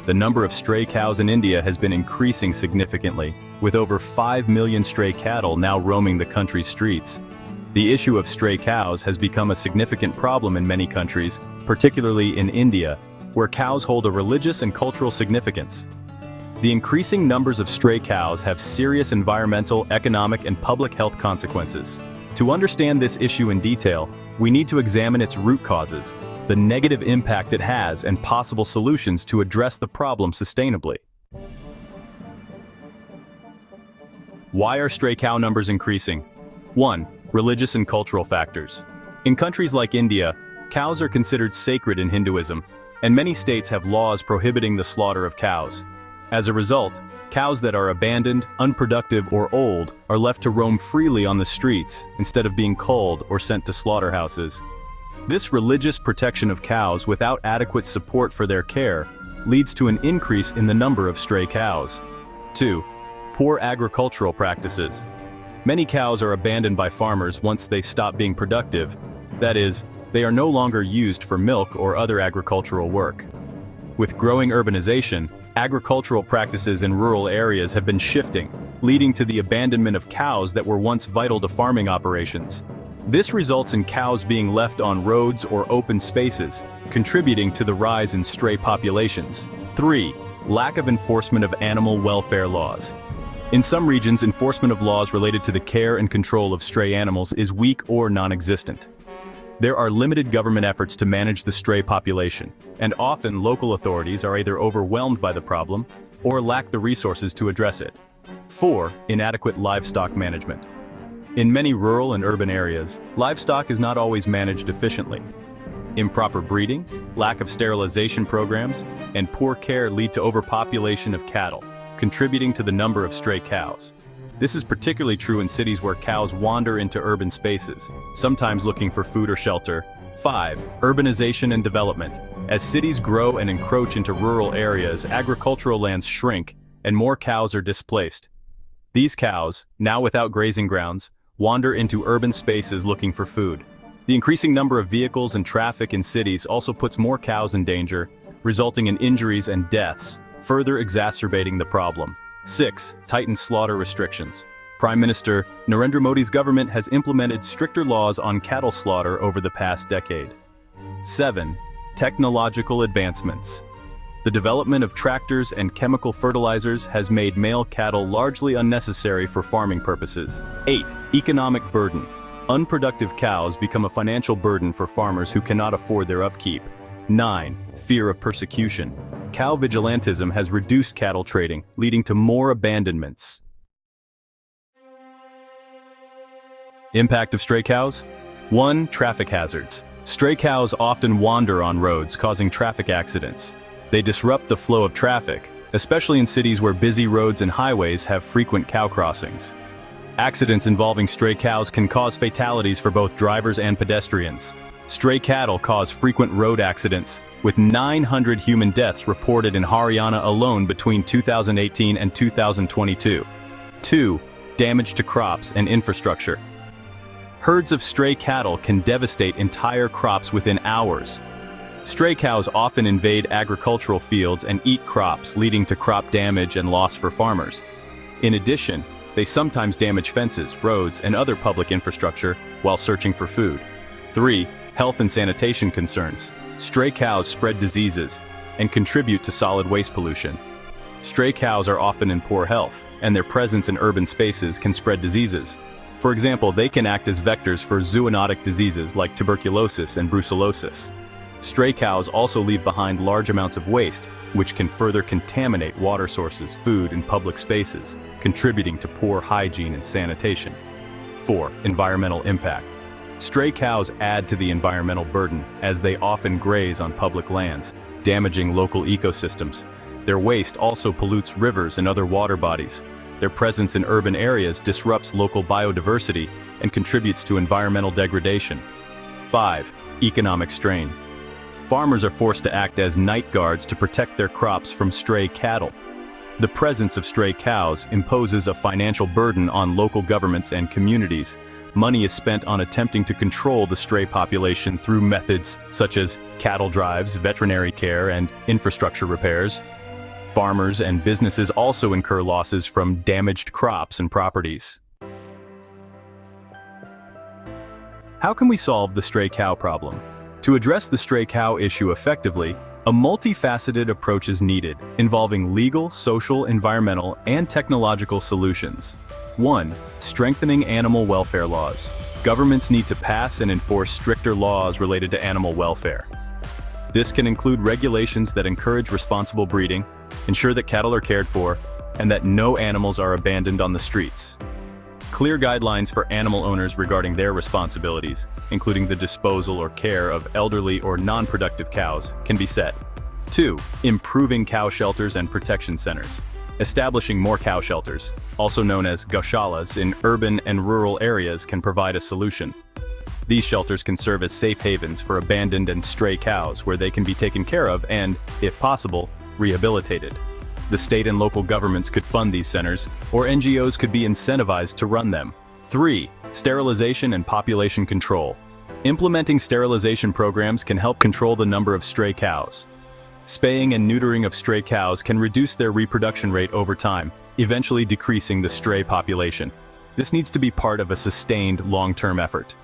The number of stray cows in India has been increasing significantly, with over 5 million stray cattle now roaming the country's streets. The issue of stray cows has become a significant problem in many countries, particularly in India, where cows hold a religious and cultural significance. The increasing numbers of stray cows have serious environmental, economic, and public health consequences. To understand this issue in detail, we need to examine its root causes, the negative impact it has, and possible solutions to address the problem sustainably. Why are stray cow numbers increasing? 1. Religious and cultural factors. In countries like India, cows are considered sacred in Hinduism, and many states have laws prohibiting the slaughter of cows. As a result, cows that are abandoned, unproductive, or old are left to roam freely on the streets instead of being culled or sent to slaughterhouses. This religious protection of cows without adequate support for their care leads to an increase in the number of stray cows. 2. Poor agricultural practices. Many cows are abandoned by farmers once they stop being productive. That is, they are no longer used for milk or other agricultural work. With growing urbanization, agricultural practices in rural areas have been shifting, leading to the abandonment of cows that were once vital to farming operations. This results in cows being left on roads or open spaces, contributing to the rise in stray populations. 3. Lack of enforcement of animal welfare laws. In some regions, enforcement of laws related to the care and control of stray animals is weak or non-existent. There are limited government efforts to manage the stray population, and often local authorities are either overwhelmed by the problem or lack the resources to address it. 4. Inadequate livestock management. In many rural and urban areas, livestock is not always managed efficiently. Improper breeding, lack of sterilization programs, and poor care lead to overpopulation of cattle, contributing to the number of stray cows. This is particularly true in cities where cows wander into urban spaces, sometimes looking for food or shelter. 5. Urbanization and development. As cities grow and encroach into rural areas, agricultural lands shrink, and more cows are displaced. These cows, now without grazing grounds, wander into urban spaces looking for food. The increasing number of vehicles and traffic in cities also puts more cows in danger, resulting in injuries and deaths, further exacerbating the problem. 6. Tightened slaughter restrictions. Prime Minister Narendra Modi's government has implemented stricter laws on cattle slaughter over the past decade. 7. Technological advancements. The development of tractors and chemical fertilizers has made male cattle largely unnecessary for farming purposes. 8. Economic burden. Unproductive cows become a financial burden for farmers who cannot afford their upkeep. 9. Fear of persecution. Cow vigilantism has reduced cattle trading, leading to more abandonments. Impact of stray cows? 1. Traffic hazards. Stray cows often wander on roads, causing traffic accidents. They disrupt the flow of traffic, especially in cities where busy roads and highways have frequent cow crossings. Accidents involving stray cows can cause fatalities for both drivers and pedestrians. Stray cattle cause frequent road accidents, with 900 human deaths reported in Haryana alone between 2018 and 2022. 2. Damage to crops and infrastructure. Herds of stray cattle can devastate entire crops within hours. Stray cows often invade agricultural fields and eat crops, leading to crop damage and loss for farmers. In addition, they sometimes damage fences, roads, and other public infrastructure while searching for food. 3. Health and sanitation concerns. Stray cows spread diseases and contribute to solid waste pollution. Stray cows are often in poor health, and their presence in urban spaces can spread diseases. For example, they can act as vectors for zoonotic diseases like tuberculosis and brucellosis. Stray cows also leave behind large amounts of waste, which can further contaminate water sources, food, and public spaces, contributing to poor hygiene and sanitation. 4. Environmental impact. Stray cows add to the environmental burden, as they often graze on public lands, damaging local ecosystems. Their waste also pollutes rivers and other water bodies. Their presence in urban areas disrupts local biodiversity and contributes to environmental degradation. 5. Economic strain. Farmers are forced to act as night guards to protect their crops from stray cattle. The presence of stray cows imposes a financial burden on local governments and communities. Money is spent on attempting to control the stray population through methods such as cattle drives, veterinary care, and infrastructure repairs. Farmers and businesses also incur losses from damaged crops and properties. How can we solve the stray cow problem? To address the stray cow issue effectively, a multifaceted approach is needed, involving legal, social, environmental, and technological solutions. 1. Strengthening animal welfare laws. Governments need to pass and enforce stricter laws related to animal welfare. This can include regulations that encourage responsible breeding, ensure that cattle are cared for, and that no animals are abandoned on the streets. Clear guidelines for animal owners regarding their responsibilities, including the disposal or care of elderly or non-productive cows, can be set. 2. Improving cow shelters and protection centers. Establishing more cow shelters, also known as gaushalas, in urban and rural areas can provide a solution. These shelters can serve as safe havens for abandoned and stray cows where they can be taken care of and, if possible, rehabilitated. The state and local governments could fund these centers, or NGOs could be incentivized to run them. 3. Sterilization and population control. Implementing sterilization programs can help control the number of stray cows. Spaying and neutering of stray cows can reduce their reproduction rate over time, eventually decreasing the stray population. This needs to be part of a sustained long-term effort.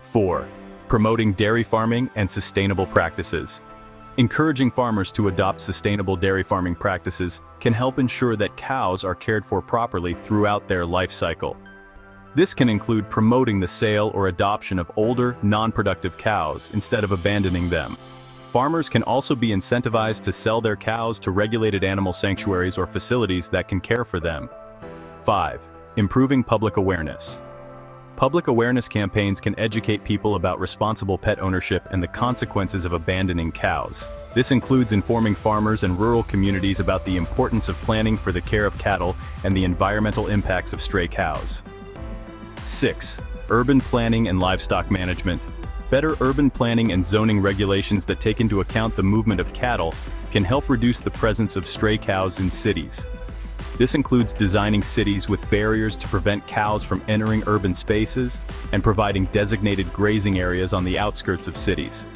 4. Promoting dairy farming and sustainable practices. Encouraging farmers to adopt sustainable dairy farming practices can help ensure that cows are cared for properly throughout their life cycle. This can include promoting the sale or adoption of older, non-productive cows instead of abandoning them. Farmers can also be incentivized to sell their cows to regulated animal sanctuaries or facilities that can care for them. 5. Improving public awareness. Public awareness campaigns can educate people about responsible pet ownership and the consequences of abandoning cows. This includes informing farmers and rural communities about the importance of planning for the care of cattle and the environmental impacts of stray cows. 6. Urban planning and livestock management. Better urban planning and zoning regulations that take into account the movement of cattle can help reduce the presence of stray cows in cities. This includes designing cities with barriers to prevent cows from entering urban spaces and providing designated grazing areas on the outskirts of cities.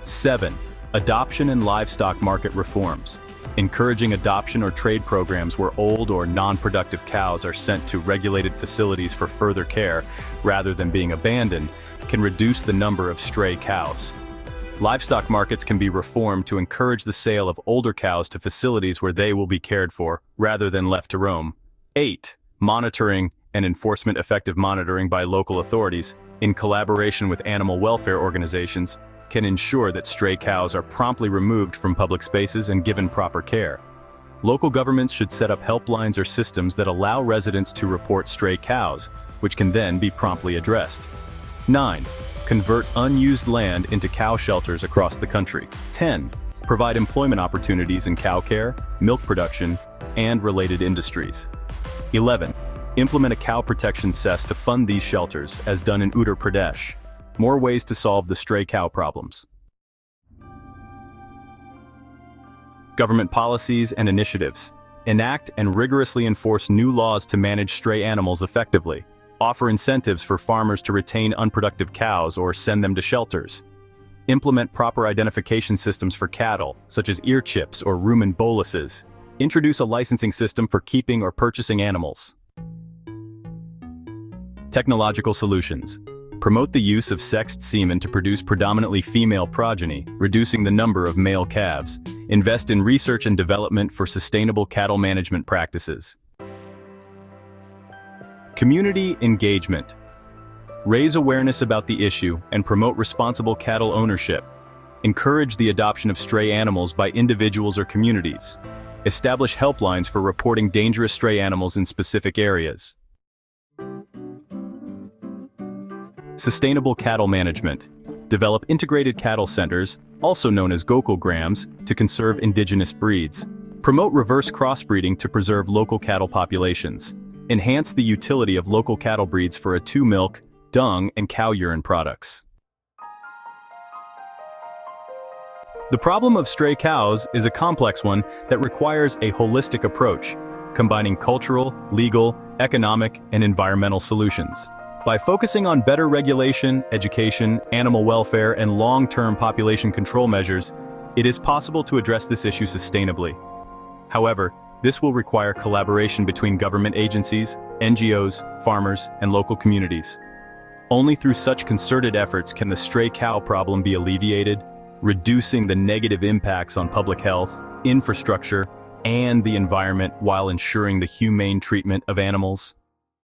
7. Adoption and livestock market reforms. Encouraging adoption or trade programs where old or non-productive cows are sent to regulated facilities for further care rather than being abandoned can reduce the number of stray cows. Livestock markets can be reformed to encourage the sale of older cows to facilities where they will be cared for, rather than left to roam. 8. Monitoring and enforcement. Effective monitoring by local authorities, in collaboration with animal welfare organizations, can ensure that stray cows are promptly removed from public spaces and given proper care. Local governments should set up helplines or systems that allow residents to report stray cows, which can then be promptly addressed. 9. Convert unused land into cow shelters across the country. 10. Provide employment opportunities in cow care, milk production, and related industries. 11. Implement a cow protection cess to fund these shelters, as done in Uttar Pradesh. More ways to solve the stray cow problems. Government policies and initiatives. Enact and rigorously enforce new laws to manage stray animals effectively. Offer incentives for farmers to retain unproductive cows or send them to shelters. Implement proper identification systems for cattle, such as ear chips or rumen boluses. Introduce a licensing system for keeping or purchasing animals. Technological solutions. Promote the use of sexed semen to produce predominantly female progeny, reducing the number of male calves. Invest in research and development for sustainable cattle management practices. Community engagement. Raise awareness about the issue and promote responsible cattle ownership. Encourage the adoption of stray animals by individuals or communities. Establish helplines for reporting dangerous stray animals in specific areas. Sustainable cattle management. Develop integrated cattle centers, also known as gokul-grams, to conserve indigenous breeds. Promote reverse crossbreeding to preserve local cattle populations. Enhance the utility of local cattle breeds for milk, dung, and cow urine products. The problem of stray cows is a complex one that requires a holistic approach, combining cultural, legal, economic, and environmental solutions. By focusing on better regulation, education, animal welfare, and long-term population control measures, it is possible to address this issue sustainably. However, this will require collaboration between government agencies, NGOs, farmers, and local communities. Only through such concerted efforts can the stray cow problem be alleviated, reducing the negative impacts on public health, infrastructure, and the environment while ensuring the humane treatment of animals.